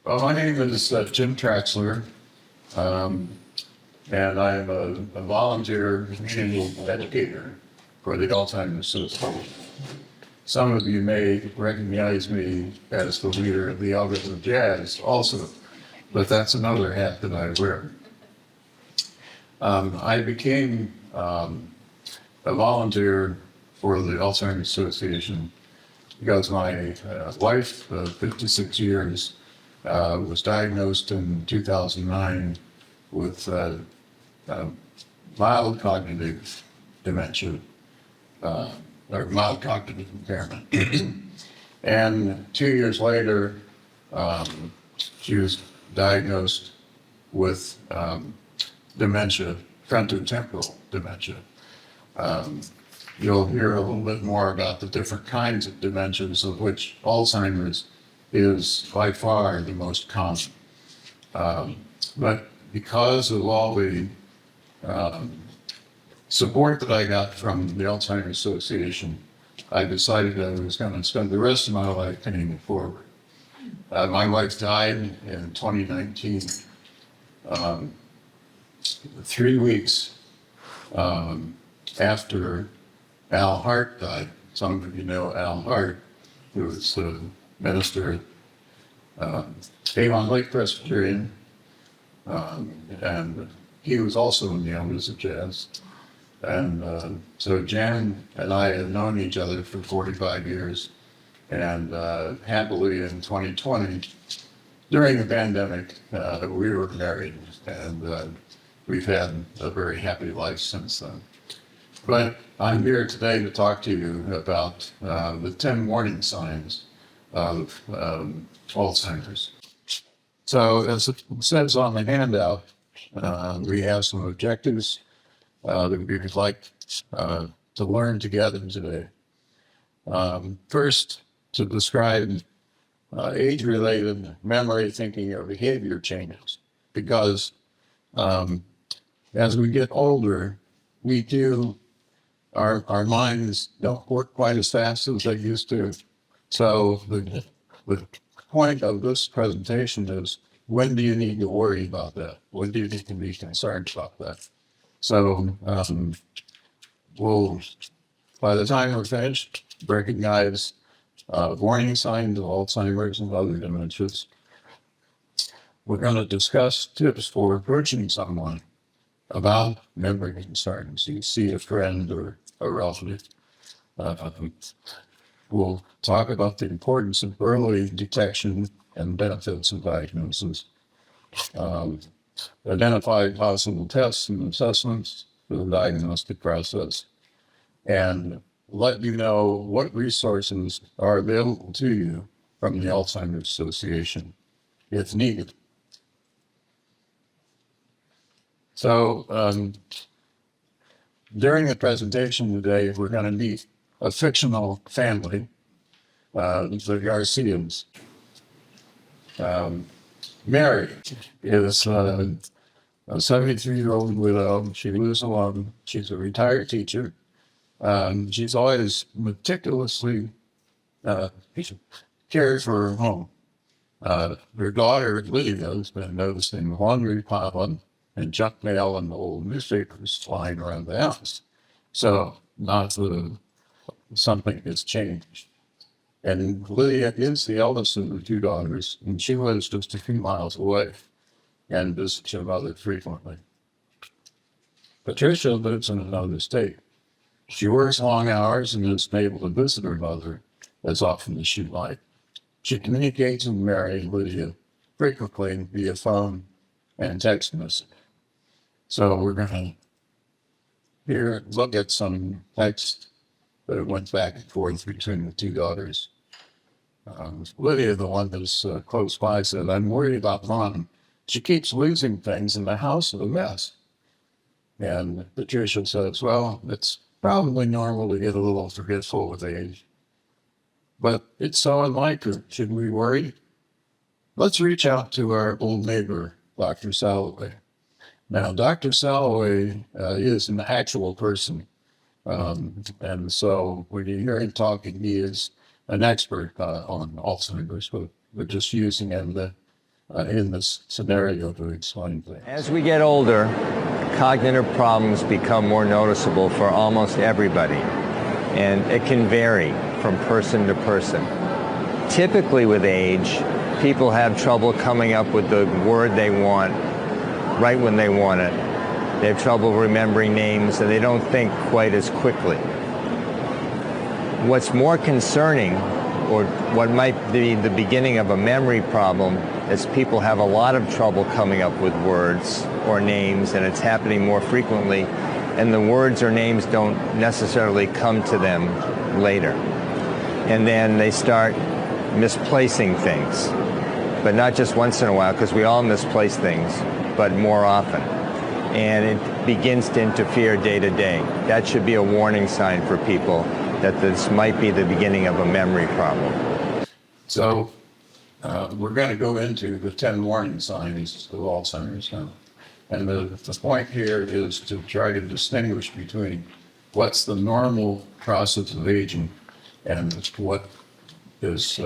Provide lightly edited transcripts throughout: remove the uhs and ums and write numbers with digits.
Well, my name is Jim Traxler, um, and I'm a volunteer community educator for the Alzheimer Association. Some of you may recognize me as the leader of the Elders of Jazz also, but that's another hat that I wear. I became a volunteer for the Alzheimer Association because my wife, 56 years, was diagnosed in 2009 with mild cognitive dementia, or mild cognitive impairment. And 2 years later, she was diagnosed with dementia, frontotemporal dementia. You'll hear a little bit more about the different kinds of dementias, of which Alzheimer's is by far the most common. But because of all the support that I got from the Alzheimer's Association, I decided I was going to spend the rest of my life paying it forward. My wife died in 2019, 3 weeks after Al Hart died. Some of you know Al Hart, who was the minister at Avon Lake Presbyterian, and he was also in the Elders of Jazz. And so Jan and I had known each other for 45 years, and happily in 2020, during the pandemic, we were married, and we've had a very happy life since then. But I'm here today to talk to you about the 10 warning signs of Alzheimer's. So as it says on the handout, we have some objectives that we would like to learn together today. First, to describe age-related memory, thinking, or behavior changes, because as we get older, our minds don't work quite as fast as they used to. So the point of this presentation is, when do you need to worry about that? When do you need to be concerned about that? So we'll, by the time we're finished, recognize warning signs of Alzheimer's and other dementias. We're going to discuss tips for approaching someone about memory concerns. You see a friend or a relative. We'll talk about the importance of early detection and benefits of diagnosis. Identify possible tests and assessments for the diagnostic process, and let you know what resources are available to you from the Alzheimer's Association if needed. So during the presentation today, we're going to meet a fictional family, the Garcias. Mary is a 73-year-old widow. She lives alone. She's a retired teacher. She's always meticulously cared for her home. Her daughter, Lydia, has been noticing laundry piling and junk mail and old newspapers flying around the house. So not something has changed. And Lydia is the eldest of the two daughters, and she lives just a few miles away and visits her mother frequently. Patricia lives in another state. She works long hours and isn't able to visit her mother as often as she'd like. She communicates with Mary and Lydia frequently via phone and text message. So we're going to look at some text that went back and forth between the two daughters. Lydia, the one that's close by, said, "I'm worried about Mom. She keeps losing things in the house is a mess." And Patricia says, "Well, it's probably normal to get a little forgetful with age, but it's so unlike her. Should we worry? Let's reach out to our old neighbor, Dr. Salloway." Now, Dr. Salloway is an actual person. And so when you hear him talking, he is an expert on Alzheimer's, but we're just using him in this scenario to explain things. As we get older, cognitive problems become more noticeable for almost everybody, and it can vary from person to person. Typically with age, people have trouble coming up with the word they want right when they want it. They have trouble remembering names, and they don't think quite as quickly. What's more concerning, or what might be the beginning of a memory problem, is people have a lot of trouble coming up with words or names, and it's happening more frequently, and the words or names don't necessarily come to them later. And then they start misplacing things, but not just once in a while, because we all misplace things, but more often. And it begins to interfere day to day. That should be a warning sign for people that this might be the beginning of a memory problem. So we're going to go into the 10 warning signs of Alzheimer's now. And the point here is to try to distinguish between what's the normal process of aging and what is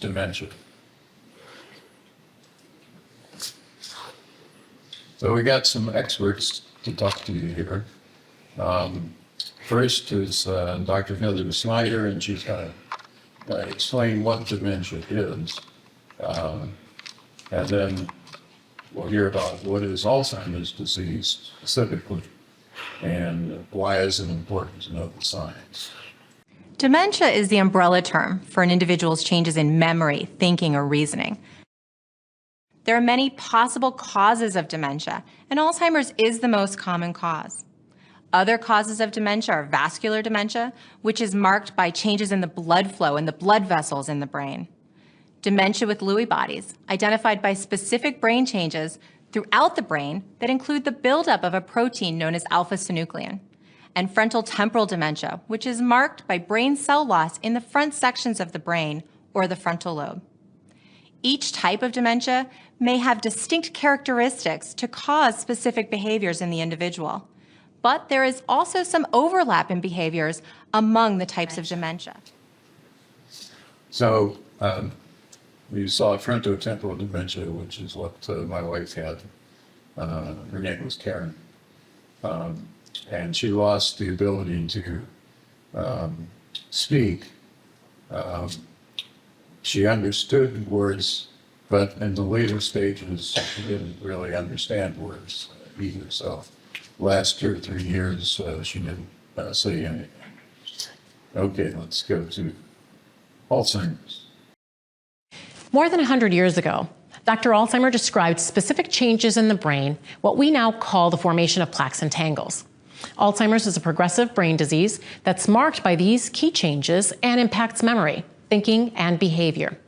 dementia. So we got some experts to talk to you here. First is Dr. Heather Snyder, and she's going to explain what dementia is. And then we'll hear about what is Alzheimer's disease specifically, and why is it important to know the science. Dementia is the umbrella term for an individual's changes in memory, thinking, or reasoning. There are many possible causes of dementia, and Alzheimer's is the most common cause. Other causes of dementia are vascular dementia, which is marked by changes in the blood flow and the blood vessels in the brain. Dementia with Lewy bodies, identified by specific brain changes throughout the brain that include the buildup of a protein known as alpha-synuclein. And frontal temporal dementia, which is marked by brain cell loss in the front sections of the brain or the frontal lobe. Each type of dementia may have distinct characteristics to cause specific behaviors in the individual. But there is also some overlap in behaviors among the types of dementia. So we saw frontotemporal dementia, which is what my wife had. Her name was Karen. And she lost the ability to speak. She understood words, but in the later stages, she didn't really understand words either. So last 2 or 3 years, she didn't say anything. Okay, let's go to Alzheimer's. More than 100 years ago, Dr. Alzheimer described specific changes in the brain, what we now call the formation of plaques and tangles. Alzheimer's is a progressive brain disease that's marked by these key changes and impacts memory, thinking, and behavior.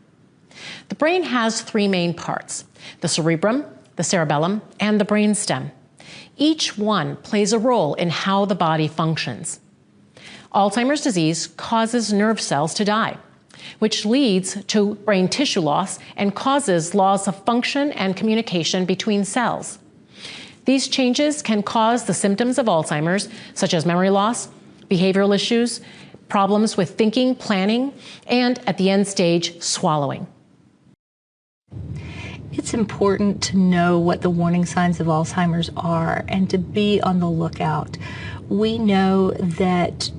The brain has 3 main parts: the cerebrum, the cerebellum, and the brainstem. Each one plays a role in how the body functions. Alzheimer's disease causes nerve cells to die, which leads to brain tissue loss and causes loss of function and communication between cells. These changes can cause the symptoms of Alzheimer's, such as memory loss, behavioral issues, problems with thinking, planning, and at the end stage, swallowing. It's important to know what the warning signs of Alzheimer's are and to be on the lookout. We know that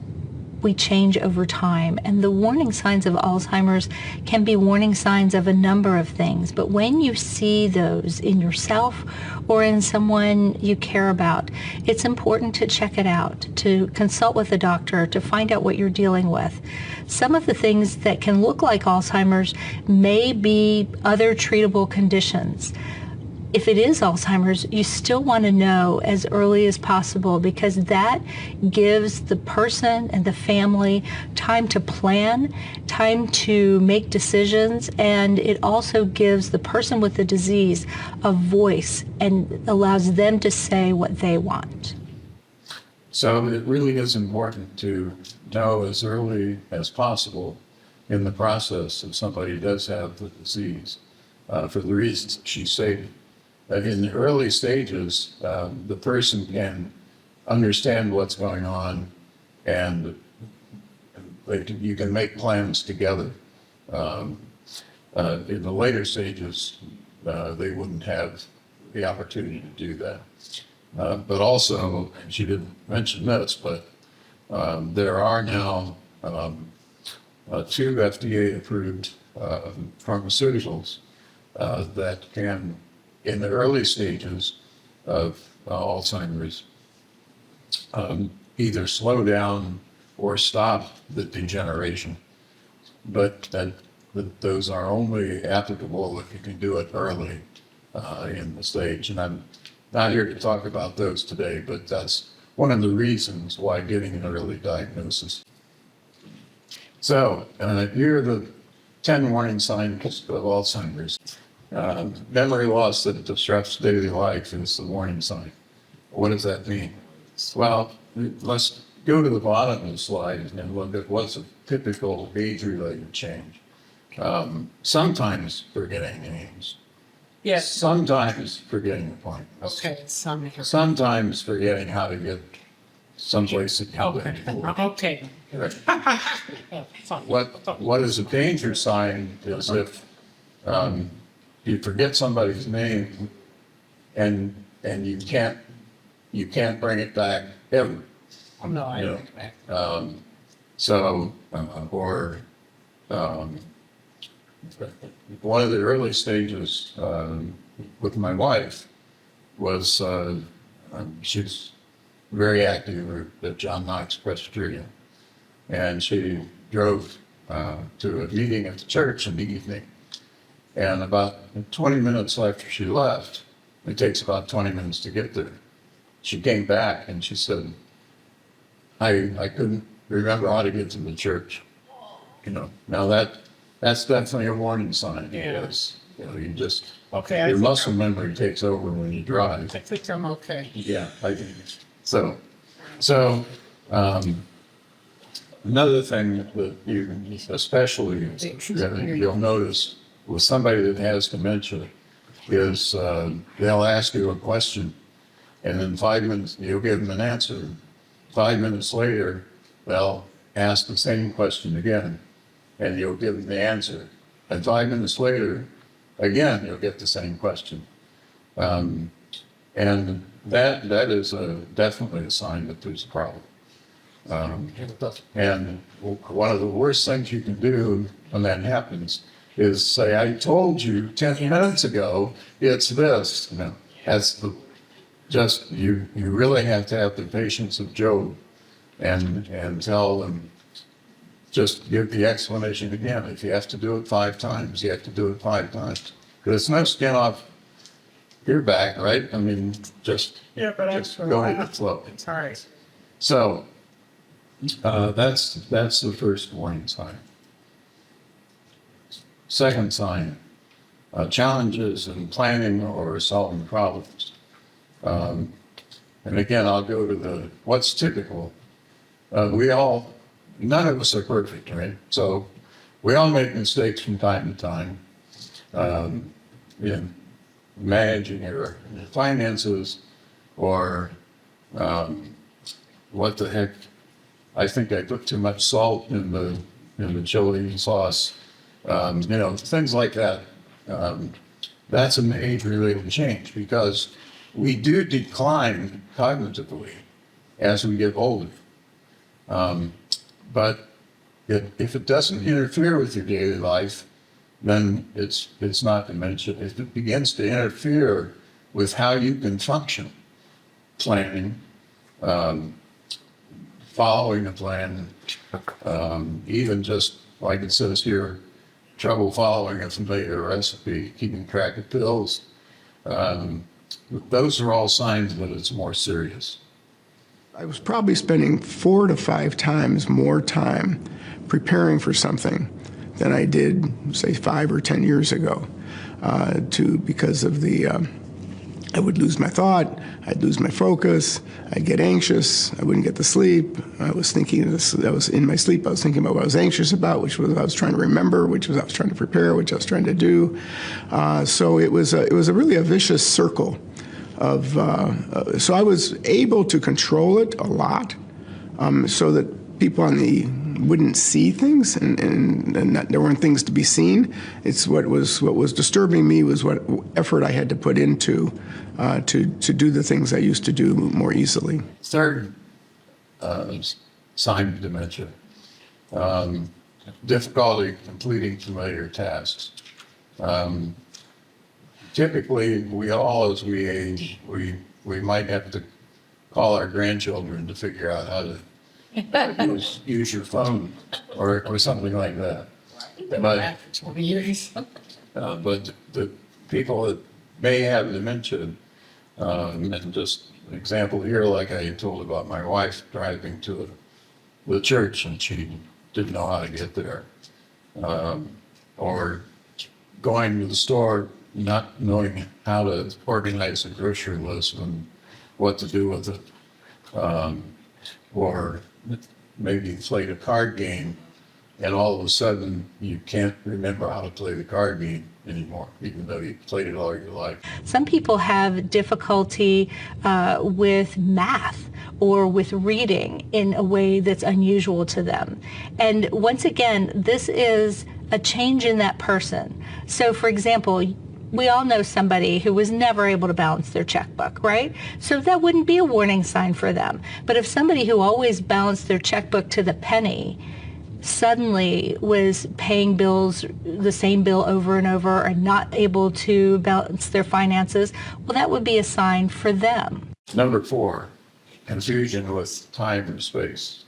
we change over time, and the warning signs of Alzheimer's can be warning signs of a number of things, but when you see those in yourself or in someone you care about, it's important to check it out, to consult with a doctor, to find out what you're dealing with. Some of the things that can look like Alzheimer's may be other treatable conditions. If it is Alzheimer's, you still want to know as early as possible, because that gives the person and the family time to plan, time to make decisions, and it also gives the person with the disease a voice and allows them to say what they want. So it really is important to know as early as possible in the process if somebody does have the disease, for the reasons she stated. In the early stages, the person can understand what's going on, and you can make plans together. In the later stages, they wouldn't have the opportunity to do that. But also, she didn't mention this, but there are now 2 FDA-approved pharmaceuticals that can, in the early stages of Alzheimer's, either slow down or stop the degeneration. But that those are only applicable if you can do it early in the stage. And I'm not here to talk about those today, but that's one of the reasons why getting an early diagnosis. So here are the 10 warning signs of Alzheimer's. Memory loss that disrupts daily life is the warning sign. What does that mean? Well, let's go to the bottom of the slide and look at what's a typical age-related change. Sometimes forgetting names. Yes. Sometimes forgetting appointments. Okay, Sometimes forgetting how to get someplace to go. Okay. What is a danger sign is if you forget somebody's name and you can't bring it back ever. No, I You know, don't back. One of the early stages with my wife was she's very active at John Knox Presbyterian, and she drove to a meeting at the church in the evening, and about 20 minutes after she left, it takes about 20 minutes to get there, she came back and she said, I couldn't remember how to get to the church. Now that's definitely a warning sign. Yeah. Because, you just, Okay, I your think muscle memory takes over when you drive. I think I'm okay. Yeah, I think so. So, another thing that you especially you'll notice with somebody that has dementia is they'll ask you a question, and then 5 minutes you'll give them an answer. 5 minutes later, they'll ask the same question again, and you'll give them the answer. And 5 minutes later, again, you'll get the same question. And that is definitely a sign that there's a problem. And one of the worst things you can do when that happens is say, I told you 10 minutes ago, it's this. That's you really have to have the patience of Job and tell them, just give the explanation again. If you have to do it 5 times, you have to do it 5 times. Because it's no skin off your back, right? I mean, just go with the flow. It's all right. So that's the first warning sign. Second sign, challenges in planning or solving problems. And again, I'll go to what's typical. None of us are perfect, right? So we all make mistakes from time to time in managing your finances or what the heck, I think I put too much salt in the chili sauce, things like that. That's an age-related change because we do decline cognitively as we get older. But if it doesn't interfere with your daily life, then it's not dementia. If it begins to interfere with how you can function, planning, following a plan, even just like it says here, trouble following a familiar recipe, keeping track of pills, those are all signs that it's more serious. I was probably spending 4 to 5 times more time preparing for something than I did, say, 5 or 10 years ago, because of I would lose my thought, I'd lose my focus, I'd get anxious, I wouldn't get to sleep. I was thinking I was in my sleep, I was thinking about what I was anxious about, which was what I was trying to remember, which was I was trying to prepare, which I was trying to do. So it was really a vicious circle so I was able to control it a lot, so that people on the wouldn't see things, and that there weren't things to be seen. It's what was disturbing me was what effort I had to put into to do the things I used to do more easily. Third sign of dementia, difficulty completing familiar tasks. Typically, we all, as we age, we might have to call our grandchildren to figure out how to use your phone or something like that. But, but the people that may have dementia, and just an example here, like I told about my wife driving to the church and she didn't know how to get there, or going to the store not knowing how to organize a grocery list and what to do with it, or maybe played a card game and all of a sudden you can't remember how to play the card game anymore, even though you played it all your life. Some people have difficulty with math or with reading in a way that's unusual to them. And once again, this is a change in that person. So for example, we all know somebody who was never able to balance their checkbook, right? So that wouldn't be a warning sign for them. But if somebody who always balanced their checkbook to the penny suddenly was paying bills, the same bill over and over, and not able to balance their finances, well, that would be a sign for them. Number 4, confusion with time and space.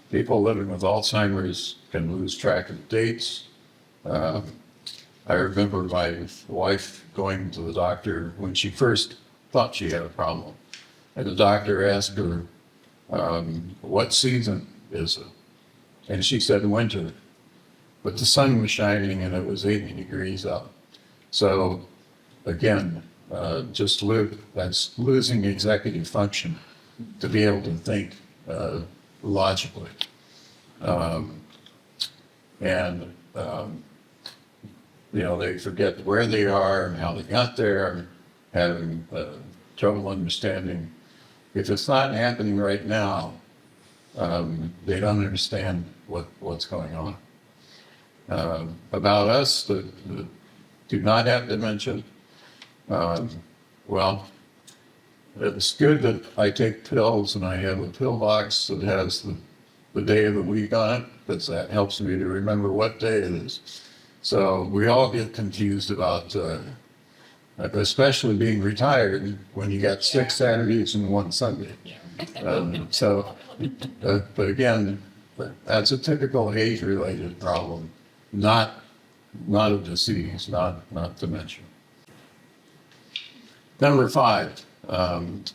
People living with Alzheimer's can lose track of dates. I remember my wife going to the doctor when she first thought she had a problem. And the doctor asked her, what season is it? And she said winter. But the sun was shining and it was 80 degrees out. So again, that's losing executive function to be able to think logically. They forget where they are and how they got there, having trouble understanding. If it's not happening right now, they don't understand what's going on. About us that do not have dementia, well, it's good that I take pills and I have a pill box that has the day of the week on it, because that helps me to remember what day it is. So we all get confused about, especially being retired when you got 6 Saturdays and 1 Sunday. But again, that's a typical age-related problem, not a disease, not dementia. Number 5,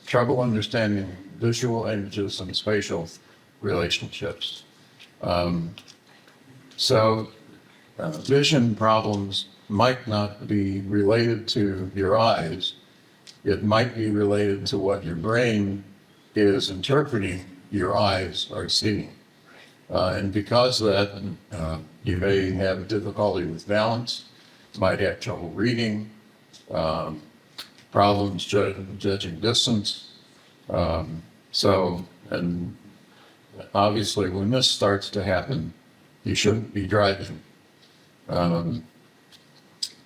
trouble understanding visual images and spatial relationships. Vision problems might not be related to your eyes. It might be related to what your brain is interpreting your eyes are seeing. And because of that, you may have difficulty with balance, might have trouble reading, problems judging distance. And obviously when this starts to happen, you shouldn't be driving.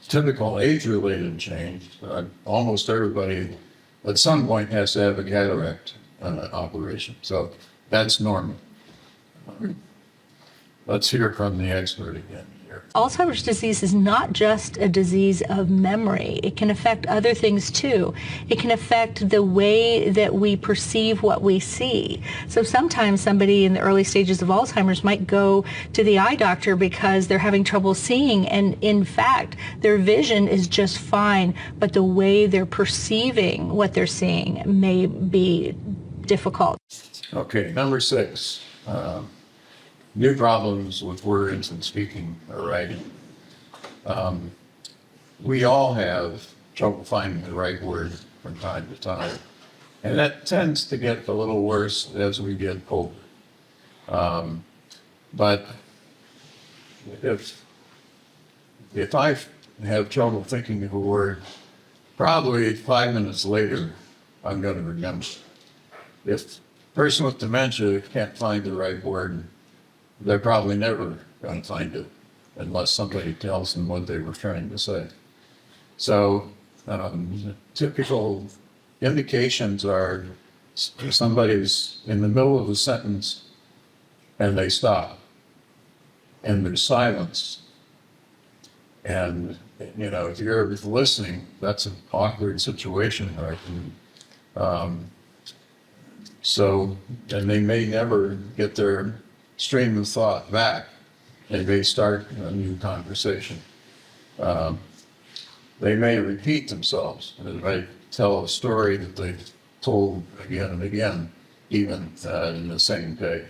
Typical age-related change, almost everybody at some point has to have a cataract operation, so that's normal. Let's hear from the expert again here. Alzheimer's disease is not just a disease of memory. It can affect other things too. It can affect the way that we perceive what we see. So sometimes somebody in the early stages of Alzheimer's might go to the eye doctor because they're having trouble seeing, and in fact, their vision is just fine, but the way they're perceiving what they're seeing may be difficult. Okay, number 6. New problems with words and speaking or writing. We all have trouble finding the right word from time to time. And that tends to get a little worse as we get older. But if I have trouble thinking of a word, probably 5 minutes later, I'm going to remember. If person with dementia can't find the right word, they're probably never going to find it unless somebody tells them what they were trying to say. So typical indications are somebody's in the middle of a sentence and they stop and there's silence. And, you know, if you're listening, that's an awkward situation, right? And they may never get their stream of thought back. They may start a new conversation. They may repeat themselves. They may tell a story that they've told again and again, even in the same day.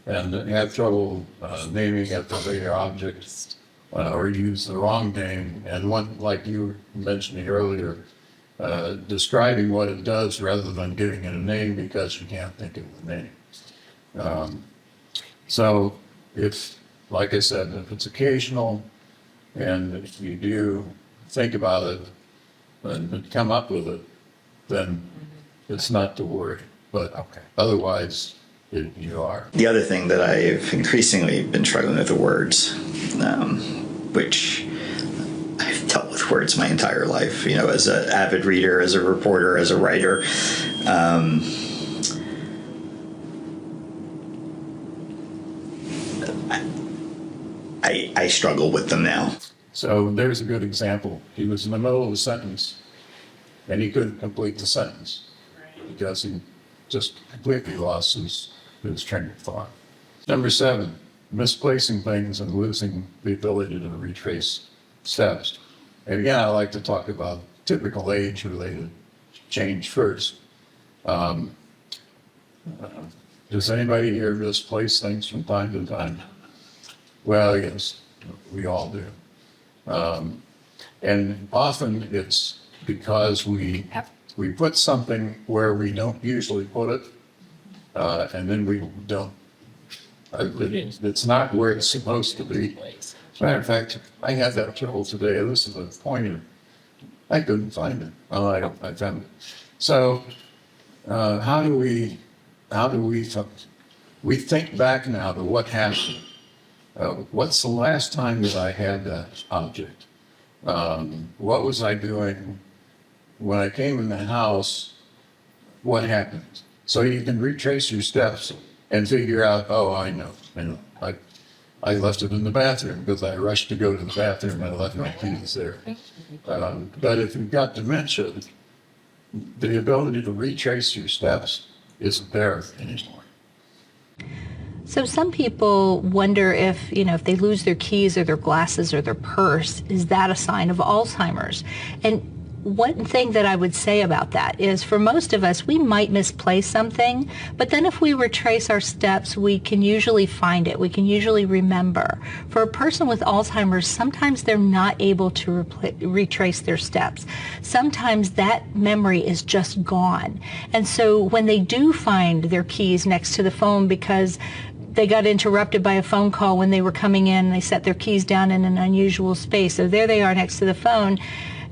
And have trouble naming a familiar object or use the wrong name. And one, like you were mentioning earlier, describing what it does rather than giving it a name because you can't think of the name. So if, like I said, if it's occasional and if you do think about it and come up with it, then it's not to worry. But otherwise, you are. The other thing that I've increasingly been struggling with are words, which I've dealt with words my entire life, you know, as an avid reader, as a reporter, as a writer. I struggle with them now. So there's a good example. He was in the middle of a sentence and he couldn't complete the sentence because he just completely lost his train of thought. Number 7, misplacing things and losing the ability to retrace steps. And again, I like to talk about typical age-related change first. Does anybody here misplace things from time to time? Well, yes, we all do. And often it's because we put something where we don't usually put it, and then we don't, it's not where it's supposed to be. As a matter of fact, I had that trouble today. This is a pointer. I couldn't find it. Oh, I found it. So how do we think back now to what happened? What's the last time that I had that object? What was I doing when I came in the house? What happened? So you can retrace your steps and figure out, oh, I know. I left it in the bathroom because I rushed to go to the bathroom and I left my keys there. But if you've got dementia, the ability to retrace your steps isn't there anymore. So some people wonder if they lose their keys or their glasses or their purse, is that a sign of Alzheimer's? And one thing that I would say about that is for most of us, we might misplace something, but then if we retrace our steps, we can usually find it. We can usually remember. For a person with Alzheimer's, sometimes they're not able to retrace their steps. Sometimes that memory is just gone. And so when they do find their keys next to the phone because they got interrupted by a phone call when they were coming in, they set their keys down in an unusual space, so there they are next to the phone.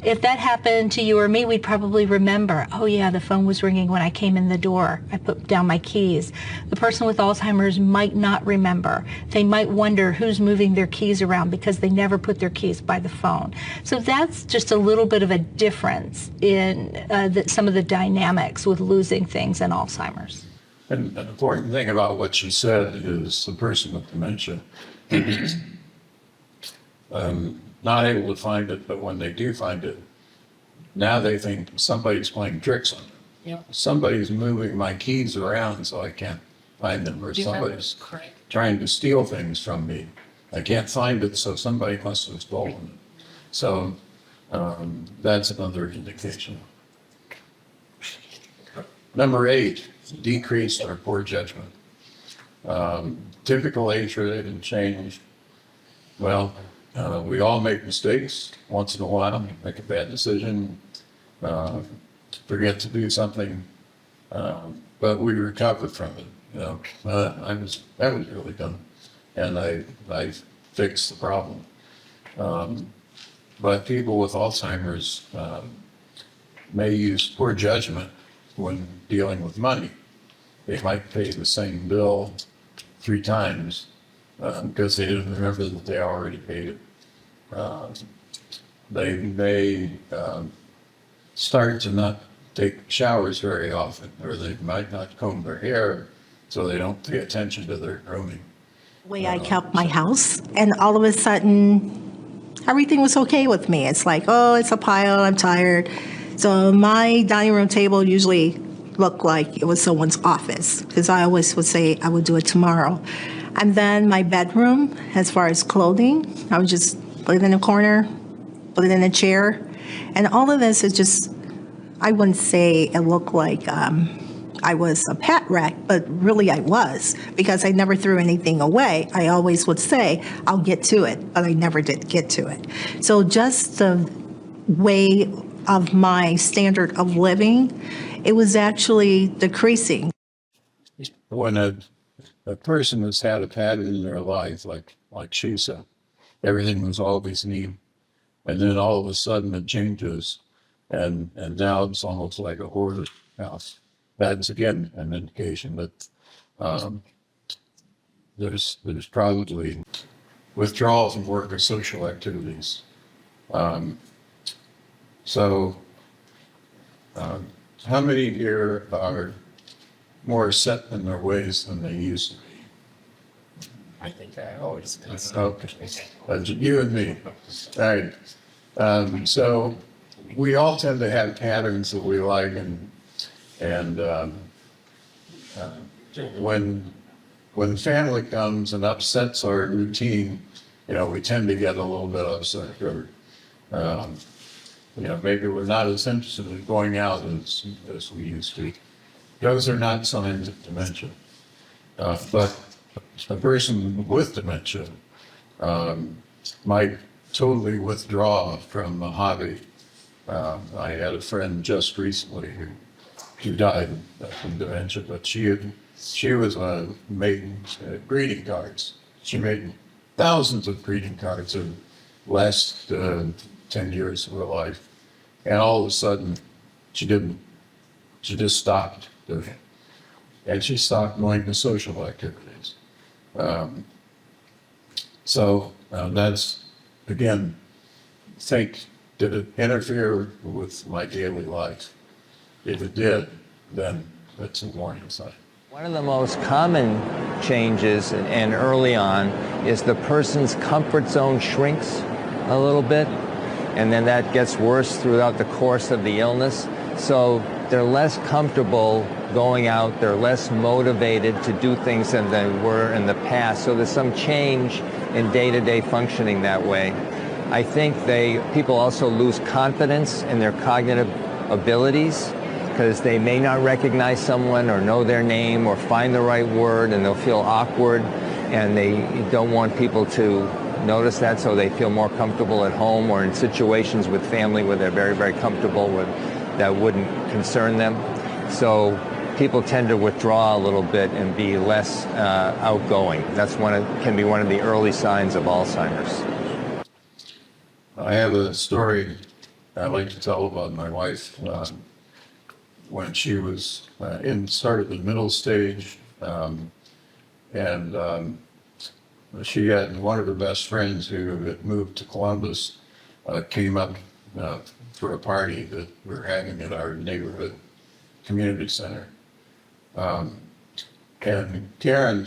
If that happened to you or me, we'd probably remember, oh yeah, the phone was ringing when I came in the door. I put down my keys. The person with Alzheimer's might not remember. They might wonder who's moving their keys around because they never put their keys by the phone. So that's just a little bit of a difference in some of the dynamics with losing things in Alzheimer's. And an important thing about what you said is the person with dementia not able to find it, but when they do find it, now they think somebody's playing tricks on them. Yep. Somebody's moving my keys around so I can't find them, or somebody's Correct. trying to steal things from me. I can't find it, so somebody must have stolen it. So that's another indication. Number 8, decreased or poor judgment. Typical age-related change. Well, we all make mistakes once in a while, make a bad decision, forget to do something, but we recover from it. That was really dumb, and I fixed the problem. But people with Alzheimer's may use poor judgment when dealing with money. They might pay the same bill 3 times because they didn't remember that they already paid it. They may start to not take showers very often, or they might not comb their hair, so they don't pay attention to their grooming. Way I kept my house, and all of a sudden, everything was okay with me. It's like, oh, it's a pile, I'm tired. So my dining room table usually looked like it was someone's office, because I always would say I would do it tomorrow. And then my bedroom, as far as clothing, I would just put it in a corner, put it in a chair. And all of this is just, I wouldn't say it looked like I was a pet wreck, but really I was, because I never threw anything away. I always would say, I'll get to it, but I never did get to it. So just the way of my standard of living, it was actually decreasing. When a person has had a pattern in their life, like she said, everything was always neat, and then all of a sudden it changes, and now it's almost like a hoarder house. That's again an indication that there's probably withdrawal from work or social activities. So how many here are more set in their ways than they used to be? I think I always do. Okay, that's you and me. All right. So we all tend to have patterns that we like, and when family comes and upsets our routine, we tend to get a little bit upset. Or, maybe we're not as interested in going out as we used to. Those are not signs of dementia. But a person with dementia might totally withdraw from a hobby. I had a friend just recently who died from dementia, but she was made greeting cards. She made thousands of greeting cards in the last 10 years of her life. And all of a sudden, she didn't. She just stopped doing it. And she stopped going to social activities. So that's, again, did it interfere with my daily life? If it did, then that's a warning sign. One of the most common changes, and early on, is the person's comfort zone shrinks a little bit, and then that gets worse throughout the course of the illness. So they're less comfortable going out, they're less motivated to do things than they were in the past. So there's some change in day-to-day functioning that way. I think people also lose confidence in their cognitive abilities, because they may not recognize someone or know their name or find the right word, and they'll feel awkward, and they don't want people to notice that, so they feel more comfortable at home or in situations with family where they're very, very comfortable with that wouldn't concern them. So people tend to withdraw a little bit and be less outgoing. That's can be one of the early signs of Alzheimer's. I have a story I like to tell about my wife. When she was started the middle stage, and she had one of her best friends who had moved to Columbus, came up for a party that we were having at our neighborhood community center. And Karen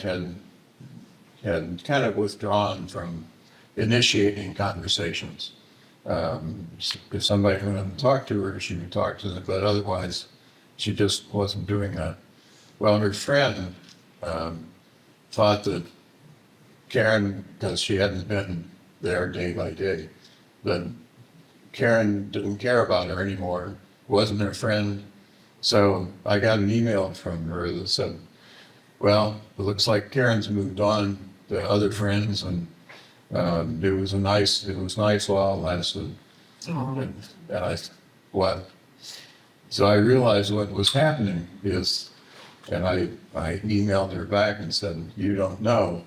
had kind of withdrawn from initiating conversations. If somebody wanted to talk to her, she would talk to them, but otherwise, she just wasn't doing that. Well, her friend thought that Karen, because she hadn't been there day by day, that Karen didn't care about her anymore, wasn't her friend. So I got an email from her that said, well, it looks like Karen's moved on to other friends, and it was nice while it lasted. And I said, what? So I realized what was happening is, and I emailed her back and said, you don't know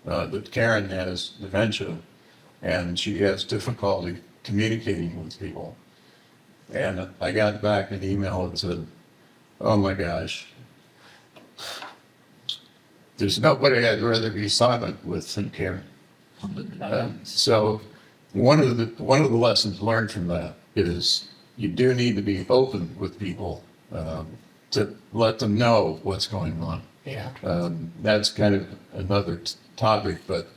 that Karen has dementia, and she has difficulty communicating with people. And I got back an email that said, Oh my gosh. There's nobody I'd rather be silent with than Karen. So one of the lessons learned from that is you do need to be open with people to let them know what's going on. Yeah. That's kind of another topic, but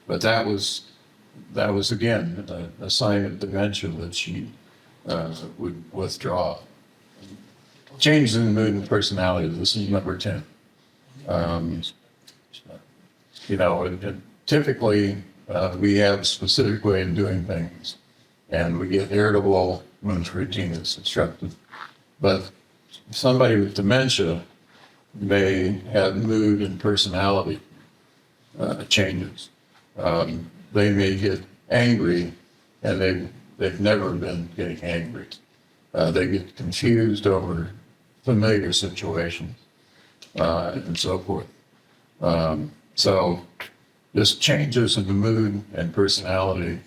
that was again a sign of dementia that she would withdraw. Changes in the mood and personality. This is number 10. And typically we have a specific way of doing things, and we get irritable when the routine is disrupted. But somebody with dementia may have mood and personality changes. They may get angry, and they've never been getting angry. They get confused over familiar situations and so forth. So just changes in the mood and personality.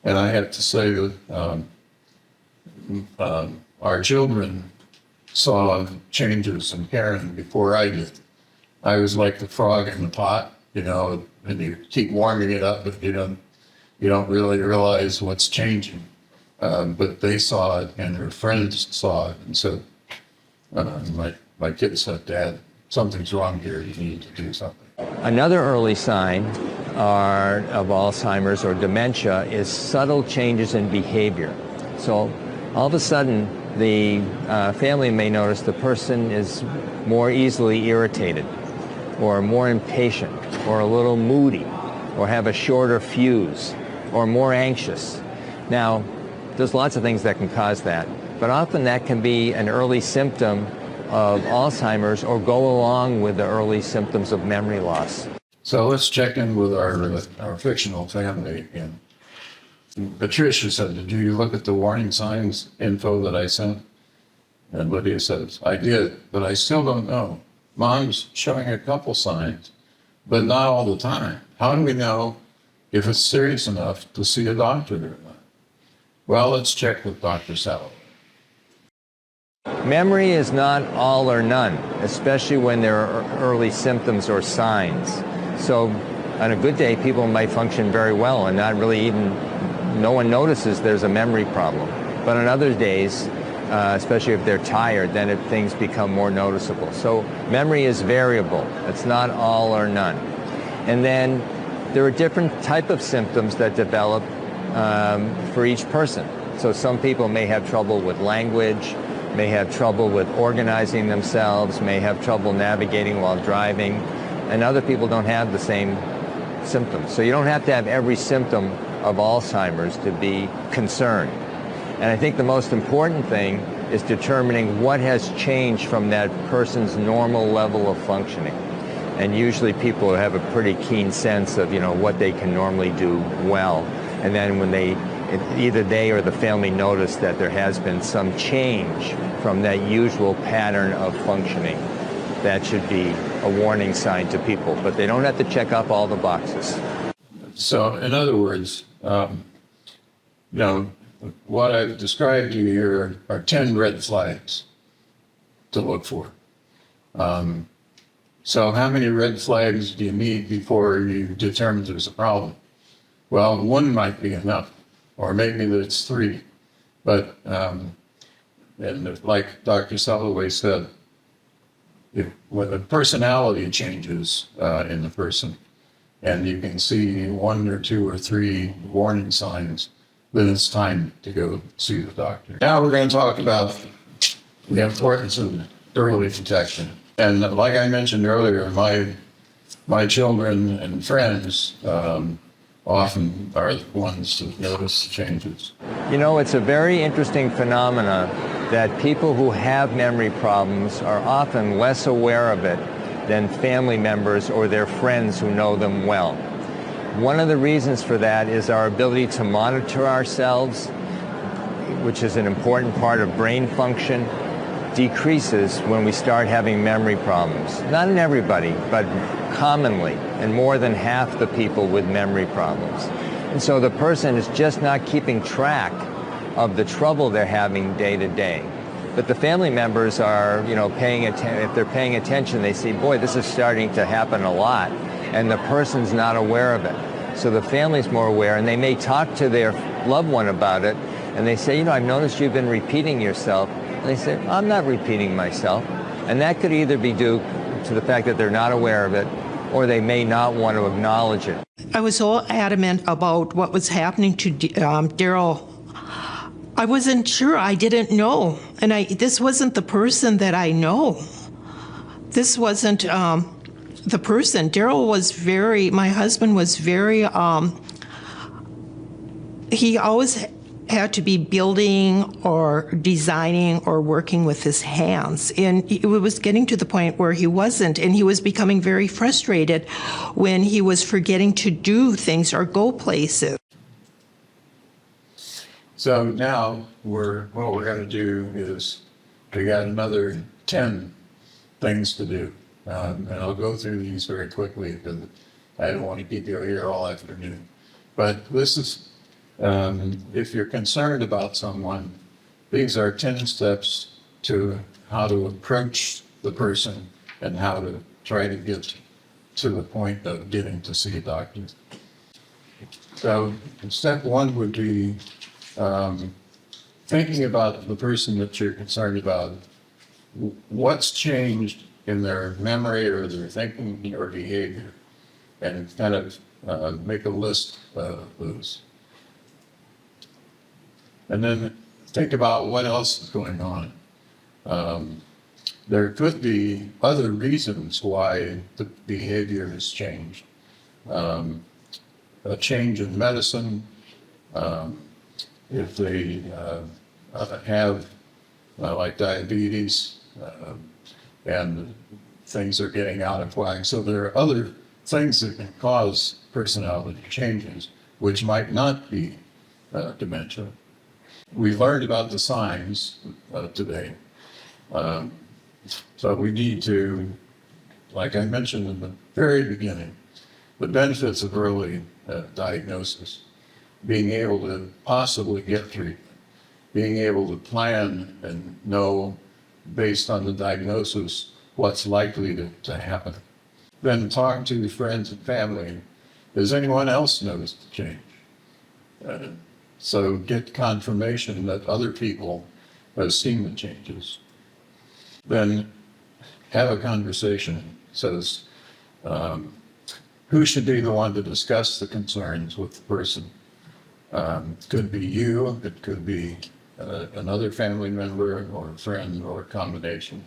And I have to say that our children saw changes in Karen before I did. I was like the frog in the pot, and you keep warming it up, but you don't really realize what's changing. But they saw it, and their friends saw it, and so my kids said, "Dad, something's wrong here. You need to do something." Another early sign of Alzheimer's or dementia is subtle changes in behavior. So all of a sudden, the family may notice the person is more easily irritated, or more impatient, or a little moody, or have a shorter fuse, or more anxious. Now, there's lots of things that can cause that, but often that can be an early symptom of Alzheimer's or go along with the early symptoms of memory loss. So let's check in with our fictional family again. Patricia said, "Did you look at the warning signs info that I sent?" And Lydia says, "I did, but I still don't know. Mom's showing a couple signs, but not all the time. How do we know if it's serious enough to see a doctor or not?" Well, let's check with Dr. Sallow. Memory is not all or none, especially when there are early symptoms or signs. So on a good day, people might function very well and not really even, no one notices there's a memory problem. But on other days, especially if they're tired, then things become more noticeable. So memory is variable. It's not all or none. And then there are different type of symptoms that develop for each person. So some people may have trouble with language, may have trouble with organizing themselves, may have trouble navigating while driving, and other people don't have the same symptoms. So you don't have to have every symptom of Alzheimer's to be concerned. And I think the most important thing is determining what has changed from that person's normal level of functioning. And usually people have a pretty keen sense of, what they can normally do well. And then when either they or the family notice that there has been some change from that usual pattern of functioning, that should be a warning sign to people. But they don't have to check off all the boxes. So in other words, what I've described to you here are 10 red flags to look for. So how many red flags do you need before you determine there's a problem? Well, one might be enough, or maybe it's 3. But and like Dr. Soloway said, when the personality changes in the person, and you can see 1 or 2 or 3 warning signs, then it's time to go see the doctor. Now we're going to talk about the importance of early detection. And like I mentioned earlier, my children and friends often are the ones that notice the changes. It's a very interesting phenomena that people who have memory problems are often less aware of it than family members or their friends who know them well. One of the reasons for that is our ability to monitor ourselves, which is an important part of brain function, decreases when we start having memory problems. Not in everybody, but commonly, and more than half the people with memory problems. And so the person is just not keeping track of the trouble they're having day to day. But the family members are, paying attention. If they're paying attention, they see, boy, this is starting to happen a lot, and the person's not aware of it. So the family's more aware, and they may talk to their loved one about it, and they say, I've noticed you've been repeating yourself. And they say, I'm not repeating myself. And that could either be due to the fact that they're not aware of it, or they may not want to acknowledge it. I was so adamant about what was happening to Daryl. I wasn't sure. I didn't know. And this wasn't the person that I know. This wasn't the person. Daryl was my husband was very, he always had to be building or designing or working with his hands. And it was getting to the point where he wasn't, and he was becoming very frustrated when he was forgetting to do things or go places. So now what we're going to do is we got another 10 things to do. And I'll go through these very quickly because I don't want to keep you here all afternoon. But this is, if you're concerned about someone, these are 10 steps to how to approach the person and how to try to get to the point of getting to see a doctor. So step one would be thinking about the person that you're concerned about. What's changed in their memory or their thinking or behavior, and kind of make a list of those. And then think about what else is going on. There could be other reasons why the behavior has changed. A change in medicine, if they have like diabetes, and things are getting out of whack. So there are other things that can cause personality changes, which might not be dementia. We learned about the signs today. So we need to, like I mentioned in the very beginning, the benefits of early diagnosis, being able to possibly get treatment, being able to plan and know based on the diagnosis what's likely to happen. Then talk to friends and family. Does anyone else notice the change? So get confirmation that other people have seen the changes. Then have a conversation. Says, who should be the one to discuss the concerns with the person? It could be you, it could be another family member or a friend or a combination.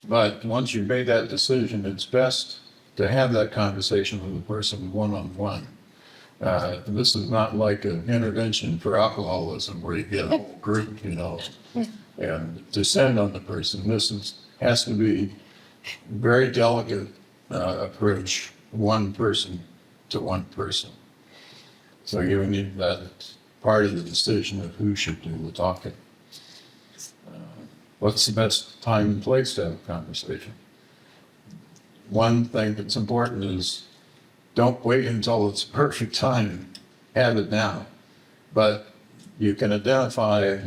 But once you've made that decision, it's best to have that conversation with the person one-on-one. This is not like an intervention for alcoholism where you get a whole group, and descend on the person. This has to be very delicate approach, one person to one person. So you need that part of the decision of who should do the talking. What's the best time and place to have a conversation? One thing that's important is don't wait until it's a perfect time. Have it now. But you can identify,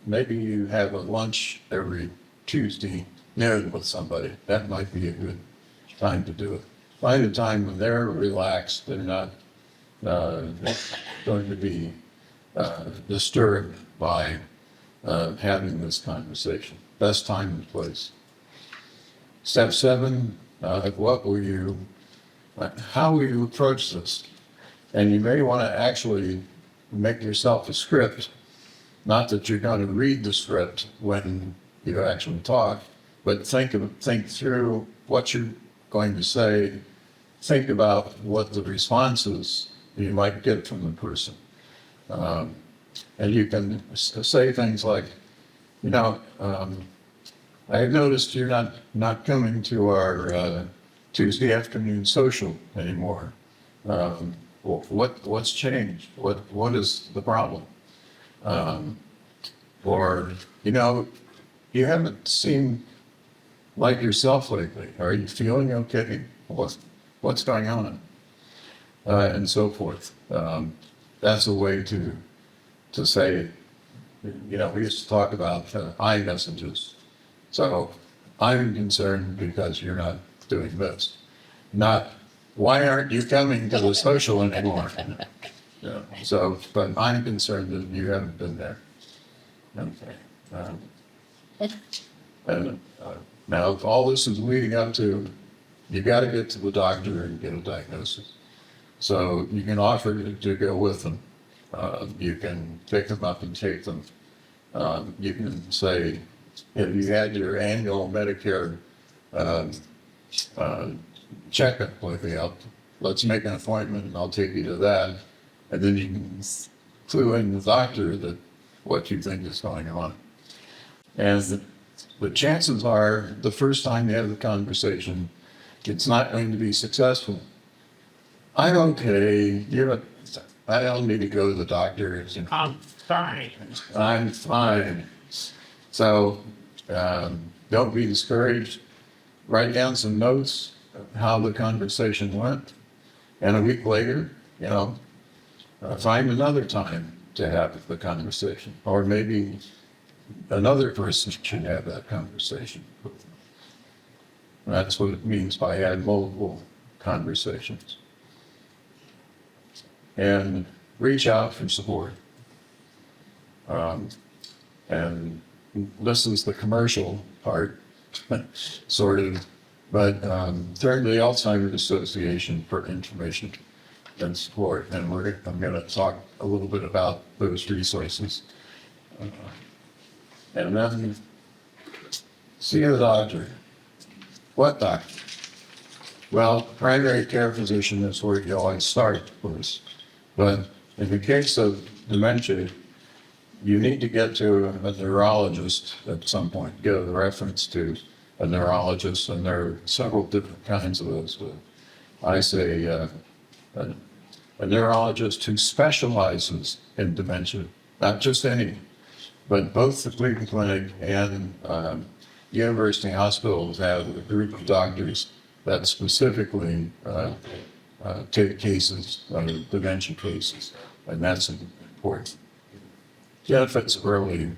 maybe you have a lunch every Tuesday noon with somebody. That might be a good time to do it. Find a time when they're relaxed, they're not going to be disturbed by having this conversation. Best time and place. Step 7, how will you approach this? And you may want to actually make yourself a script. Not that you're going to read the script when you actually talk, but think through what you're going to say. Think about what the responses you might get from the person. And you can say things like, I've noticed you're not coming to our Tuesday afternoon social anymore. What's changed? What is the problem? Or, you haven't seemed like yourself lately. Are you feeling okay? What's going on? And so forth. That's a way to say, we used to talk about I messages. So I'm concerned because you're not doing this. Not, why aren't you coming to the social anymore? So, but I'm concerned that you haven't been there. Okay. And now all this is leading up to, you got to get to the doctor and get a diagnosis. So you can offer to go with them. You can pick them up and take them. You can say, if you had your annual Medicare checkup with me, let's make an appointment and I'll take you to that. And then you can clue in the doctor that what you think is going on. And the chances are, the first time you have the conversation, it's not going to be successful. I'm okay. I don't need to go to the doctor. I'm fine. I'm fine. So don't be discouraged. Write down some notes of how the conversation went. And a week later, find another time to have the conversation. Or maybe another person should have that conversation. That's what it means by having multiple conversations. And reach out for support. And this is the commercial part, sort of. But turn to the Alzheimer's Association for information and support. And I'm going to talk a little bit about those resources. And then see a doctor. What doctor? Well, primary care physician is where you always start, of course. But in the case of dementia, you need to get to a neurologist at some point, get a reference to a neurologist, and there are several different kinds of those. I say a neurologist who specializes in dementia, not just any, but both the Cleveland Clinic and university hospitals have a group of doctors that specifically take cases, dementia cases, and that's important. Benefits of early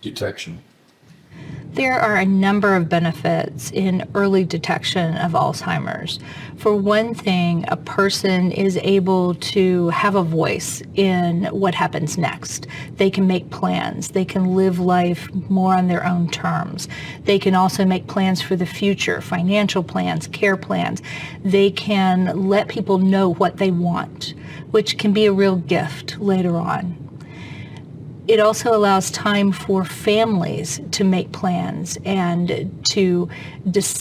detection. There are a number of benefits in early detection of Alzheimer's. For one thing, a person is able to have a voice in what happens next. They can make plans. They can live life more on their own terms. They can also make plans for the future, financial plans, care plans. They can let people know what they want, which can be a real gift later on. It also allows time for families to make plans and to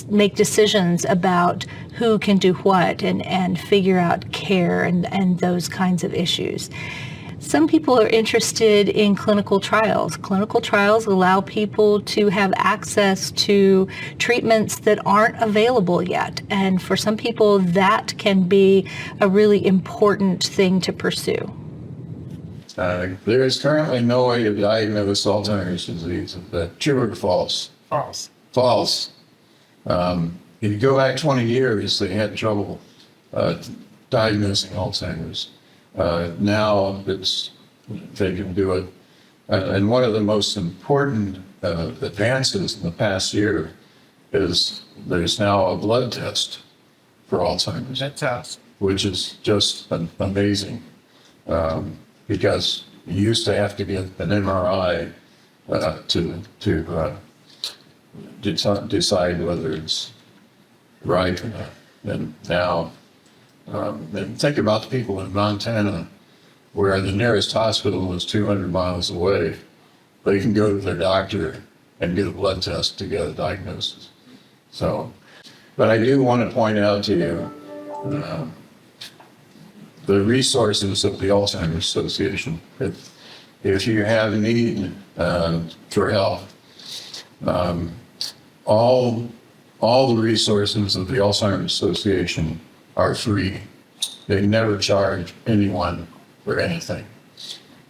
make decisions about who can do what and figure out care and those kinds of issues. Some people are interested in clinical trials. Clinical trials allow people to have access to treatments that aren't available yet. And for some people, that can be a really important thing to pursue. There is currently no way to diagnose Alzheimer's disease. Is that true or false? False. False. If you go back 20 years, they had trouble diagnosing Alzheimer's. Now they can do it. And one of the most important advances in the past year is there's now a blood test for Alzheimer's. That's us. Which is just amazing. Because you used to have to get an MRI to decide whether it's right or not. And now, and think about the people in Montana, where the nearest hospital is 200 miles away. They can go to their doctor and get a blood test to get a diagnosis. So, but I do want to point out to you, the resources of the Alzheimer's Association. If you have a need for help, all the resources of the Alzheimer's Association are free. They never charge anyone for anything.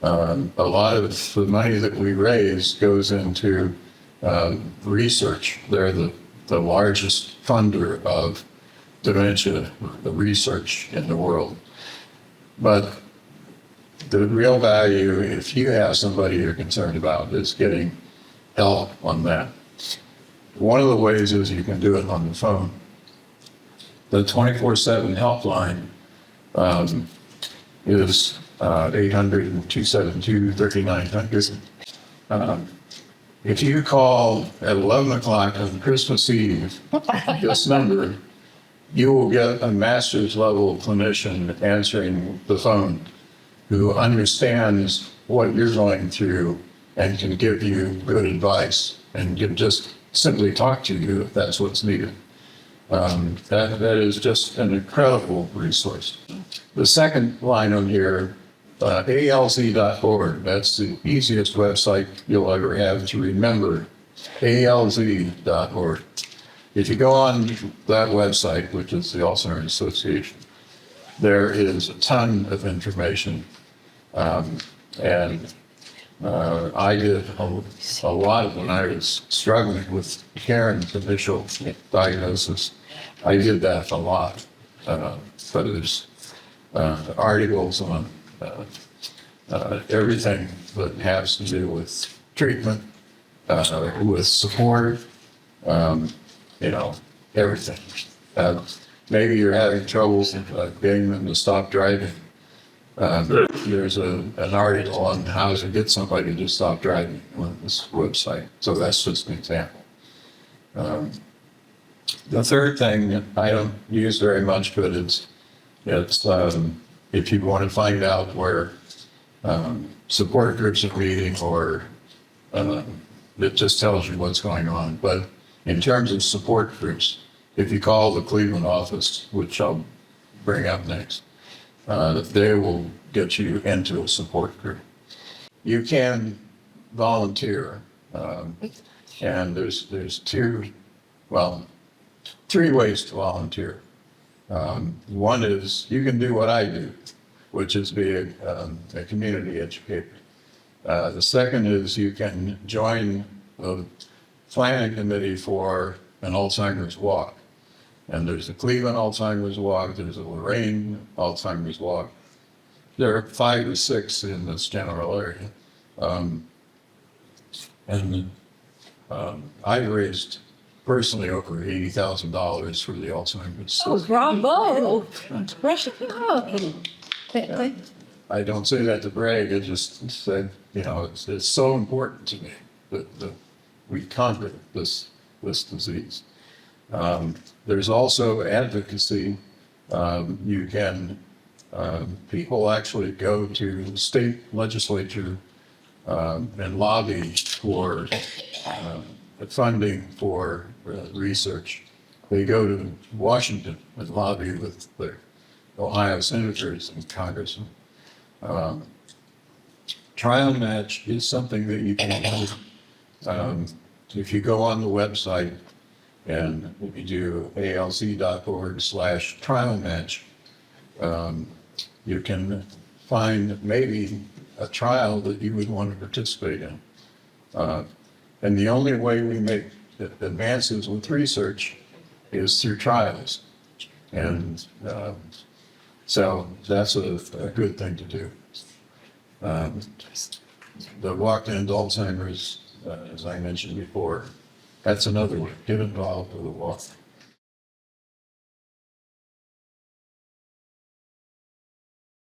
A lot of the money that we raise goes into research. They're the largest funder of dementia research in the world. But the real value, if you have somebody you're concerned about, is getting help on that. One of the ways is you can do it on the phone. The 24/7 helpline is 800-272-3900. If you call at 11 o'clock on Christmas Eve, this number, you will get a master's level clinician answering the phone who understands what you're going through and can give you good advice and can just simply talk to you if that's what's needed. That is just an incredible resource. The second line on here, alz.org, that's the easiest website you'll ever have to remember, alz.org. If you go on that website, which is the Alzheimer's Association, there is a ton of information. I did a lot when I was struggling with Karen's initial diagnosis. I did that a lot. But there's articles on everything that has to do with treatment, with support, everything. Maybe you're having trouble getting them to stop driving. There's an article on how to get somebody to stop driving on this website. So that's just an example. The third thing I don't use very much, but it's if you want to find out where support groups are meeting, or it just tells you what's going on. But in terms of support groups, if you call the Cleveland office, which I'll bring up next, they will get you into a support group. You can volunteer, and there's three ways to volunteer. One is you can do what I do, which is be a community educator. The second is you can join the planning committee for an Alzheimer's walk. And there's a Cleveland Alzheimer's walk, there's a Lorraine Alzheimer's walk. There are 5 or 6 in this general area. I raised personally over $80,000 for the Alzheimer's. Oh, bravo! I don't say that to brag, I just said, it's so important to me that we conquer this disease. There's also advocacy. You can, people actually go to the state legislature and lobby for funding for research. They go to Washington and lobby with the Ohio senators and congressmen. Trial match is something that you can do. If you go on the website and if you do alz.org/trial match, you can find maybe a trial that you would want to participate in. And the only way we make advances with research is through trials. And so that's a good thing to do. The walk to end Alzheimer's, as I mentioned before, that's another one. Get involved with the walk.